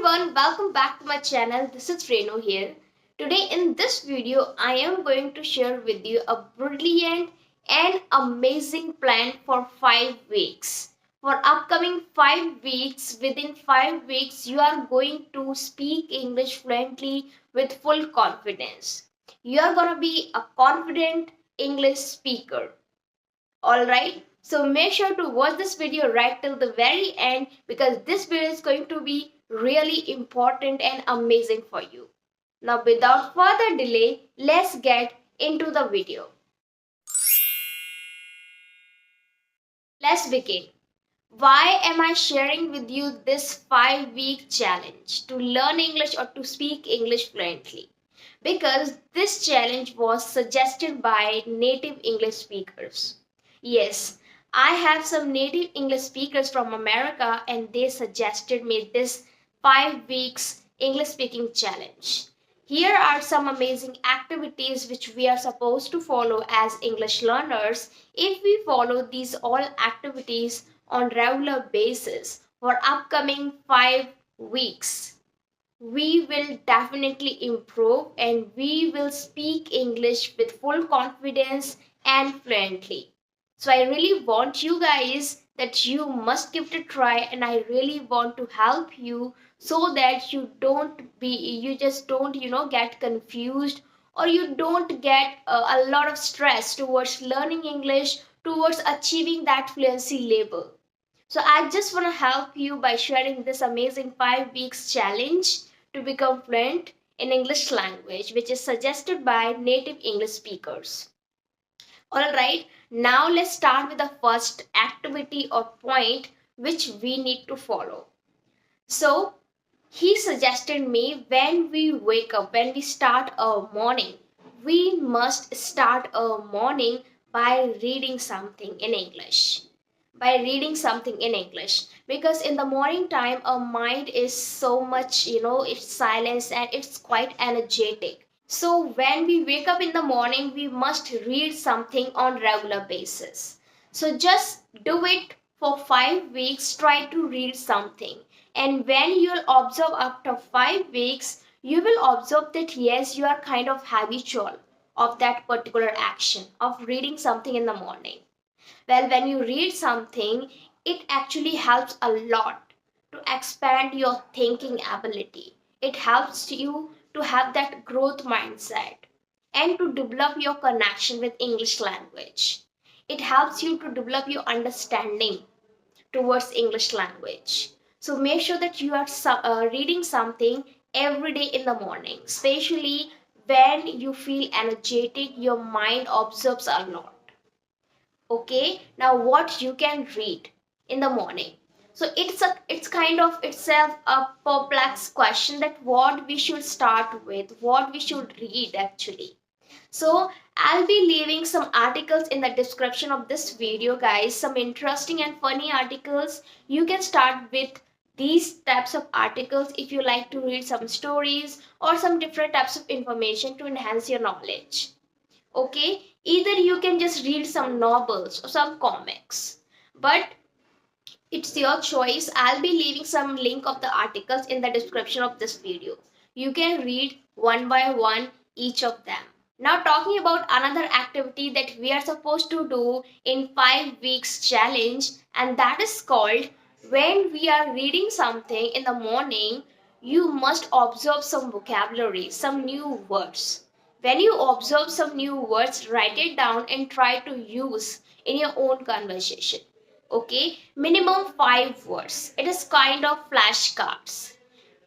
everyone, welcome back to my channel. This is Renu here. Today in this video, I am going to share with you a brilliant and amazing plan for 5 weeks. For upcoming 5 weeks, within 5 weeks, you are going to speak English fluently with full confidence. You are going to be a confident English speaker. Alright, so make sure to watch this video right till the very end because this video is going to be really important and amazing for you. Now without further delay, let's get into the video. Let's begin. Why am I sharing with you this 5-week challenge to learn English or to speak English fluently? Because this challenge was suggested by native English speakers. Yes, I have some native English speakers from America and they suggested me this 5 weeks English speaking challenge. Here are some amazing activities which we are supposed to follow as English learners. If we follow these all activities on regular basis for upcoming 5 weeks, we will definitely improve and we will speak English with full confidence and fluently. So I really want you guys that you must give it a try and I really want to help you so that you just don't get confused or you don't get a lot of stress towards learning English, towards achieving that fluency level. So I just want to help you by sharing this amazing 5 weeks challenge to become fluent in English language, which is suggested by native English speakers. Alright, now let's start with the first activity or point which we need to follow. So, he suggested me when we wake up, when we start our morning, we must start our morning by reading something in English. Because in the morning time our mind is so much, it's silence and it's quite energetic. So when we wake up in the morning, we must read something on regular basis. So just do it for 5 weeks, try to read something. And when you'll observe after 5 weeks, you will observe that yes, you are kind of habitual of that particular action of reading something in the morning. Well, when you read something, it actually helps a lot to expand your thinking ability. It helps you to have that growth mindset and to develop your connection with English language. It helps you to develop your understanding towards English language. So make sure that you are reading something every day in the morning, especially when you feel energetic, your mind absorbs a lot. Okay, now what you can read in the morning. So it's kind of itself a perplexed question that what we should start with, what we should read actually. So I'll be leaving some articles in the description of this video, guys, some interesting and funny articles. You can start with these types of articles if you like to read some stories or some different types of information to enhance your knowledge. Okay, either you can just read some novels or some comics, but it's your choice. I'll be leaving some link of the articles in the description of this video. You can read one by one each of them. Now talking about another activity that we are supposed to do in 5 weeks challenge, and that is called when we are reading something in the morning, you must observe some vocabulary, some new words. When you observe some new words, write it down and try to use in your own conversation. Okay, minimum 5 words. It is kind of flashcards.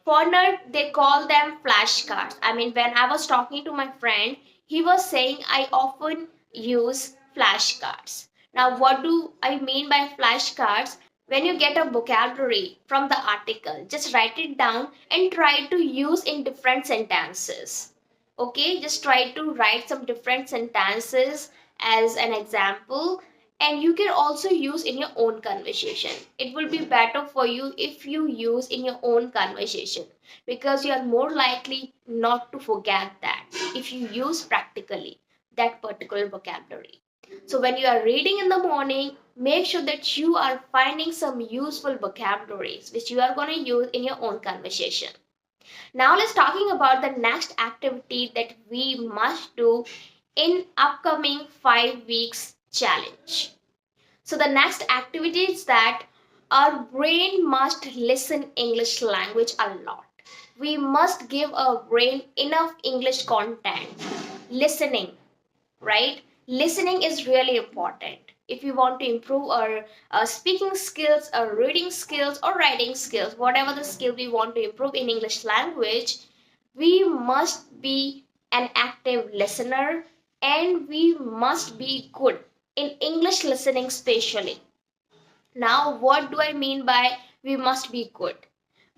Foreigner, they call them flashcards. I mean, when I was talking to my friend, he was saying I often use flashcards. Now, what do I mean by flashcards? When you get a vocabulary from the article, just write it down and try to use in different sentences. Okay, just try to write some different sentences as an example, and you can also use in your own conversation. It will be better for you if you use in your own conversation because you are more likely not to forget that if you use practically that particular vocabulary. So when you are reading in the morning, make sure that you are finding some useful vocabularies which you are going to use in your own conversation. Now let's talking about the next activity that we must do in upcoming 5 weeks challenge. So the next activity is that our brain must listen English language a lot. We must give our brain enough English content. Listening, right? Listening is really important. If we want to improve our speaking skills, our reading skills, or writing skills, whatever the skill we want to improve in English language, we must be an active listener and we must be good in English listening, especially. Now, what do I mean by we must be good?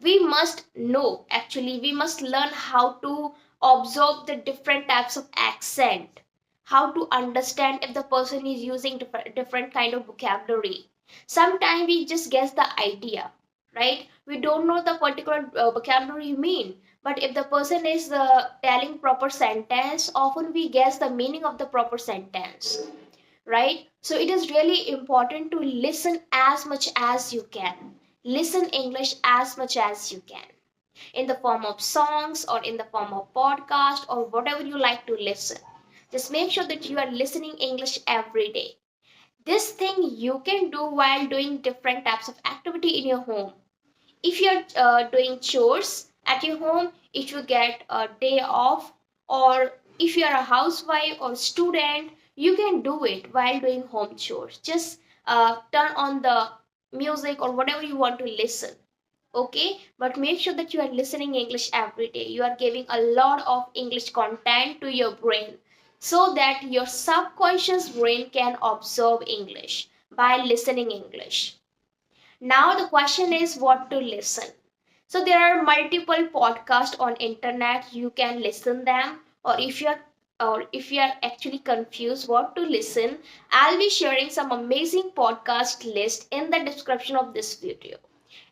We must know, actually, we must learn how to observe the different types of accent, how to understand if the person is using different kind of vocabulary. Sometimes we just guess the idea, right? We don't know the particular vocabulary you mean, but if the person is telling proper sentence, often we guess the meaning of the proper sentence, right? So it is really important to listen as much as you can. Listen English as much as you can, in the form of songs or in the form of podcast or whatever you like to listen. Just make sure that you are listening English every day. This thing you can do while doing different types of activity in your home. If you're doing chores at your home, if you get a day off, or if you're a housewife or student, you can do it while doing home chores. Just turn on the music or whatever you want to listen, okay? But make sure that you are listening English every day. You are giving a lot of English content to your brain so that your subconscious brain can absorb English by listening English. Now the question is what to listen. So there are multiple podcasts on internet, you can listen them, or if you are actually confused what to listen, I'll be sharing some amazing podcast list in the description of this video.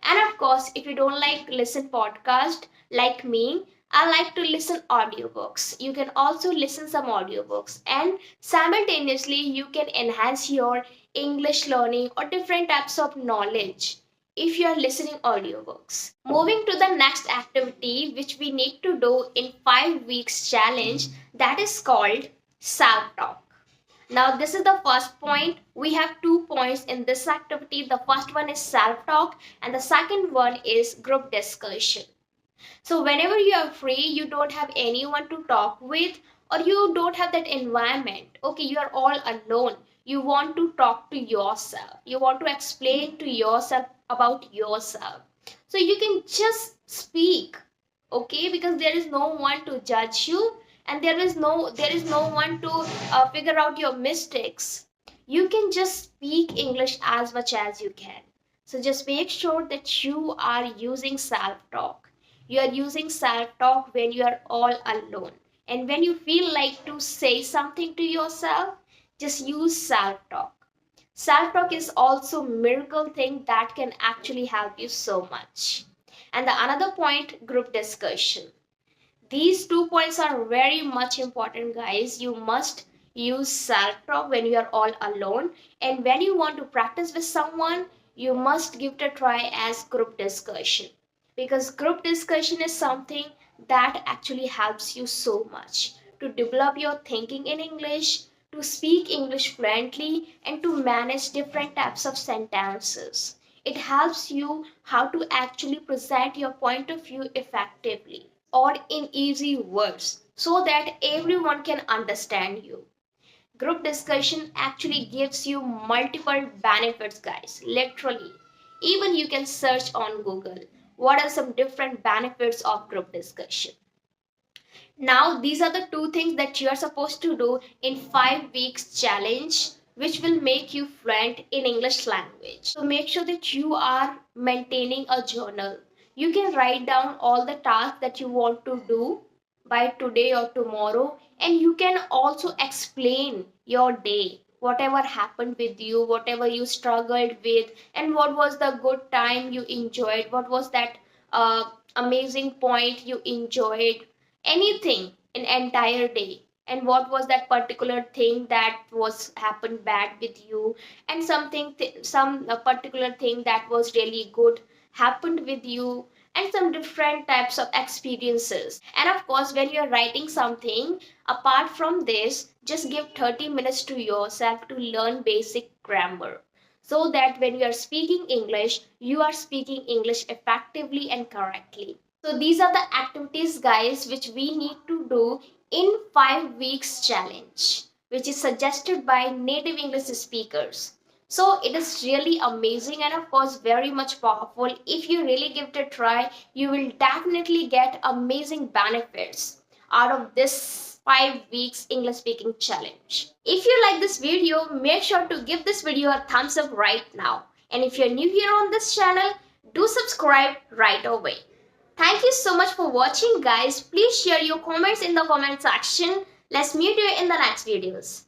And of course, if you don't like listen podcast like me, I like to listen audiobooks. You can also listen some audiobooks and simultaneously you can enhance your English learning or different types of knowledge if you are listening audiobooks. Moving to the next activity which we need to do in 5 weeks challenge, that is called self talk. Now, this is the first point. We have 2 points in this activity. The first one is self talk, and the second one is group discussion. So, whenever you are free, you don't have anyone to talk with, or you don't have that environment, okay, you are all alone. You want to talk to yourself, you want to explain to yourself about yourself. So, you can just speak, okay, because there is no one to judge you and there is no one to figure out your mistakes. You can just speak English as much as you can. So just make sure that you are using self talk. You are using self talk when you are all alone, and when you feel like to say something to yourself, just use self talk. Self talk is also miracle thing that can actually help you so much. And the another point, group discussion. These 2 points are very much important, guys. You must use self talk when you are all alone, and when you want to practice with someone, you must give it a try as group discussion, because group discussion is something that actually helps you so much to develop your thinking in English, to speak English fluently, and to manage different types of sentences. It helps you how to actually present your point of view effectively or in easy words so that everyone can understand you. Group discussion actually gives you multiple benefits, guys. Literally, even you can search on Google what are some different benefits of group discussion. Now, these are the two things that you are supposed to do in 5 weeks challenge, which will make you fluent in English language. So make sure that you are maintaining a journal. You can write down all the tasks that you want to do by today or tomorrow, and you can also explain your day, whatever happened with you, whatever you struggled with, and what was the good time you enjoyed, what was that amazing point you enjoyed, anything in entire day. and what was that particular thing that was happened bad with you, and some particular thing that was really good happened with you, and some different types of experiences. And of course, when you're writing something, apart from this, just give 30 minutes to yourself to learn basic grammar, so that when you are speaking English, you are speaking English effectively and correctly. So these are the activities, guys, which we need to do in 5 weeks challenge, which is suggested by native English speakers. So it is really amazing and of course very much powerful. If you really give it a try, you will definitely get amazing benefits out of this 5 weeks English speaking challenge. If you like this video, make sure to give this video a thumbs up right now. And if you're new here on this channel, do subscribe right away. Thank you so much for watching, guys. Please share your comments in the comment section. Let's meet you in the next videos.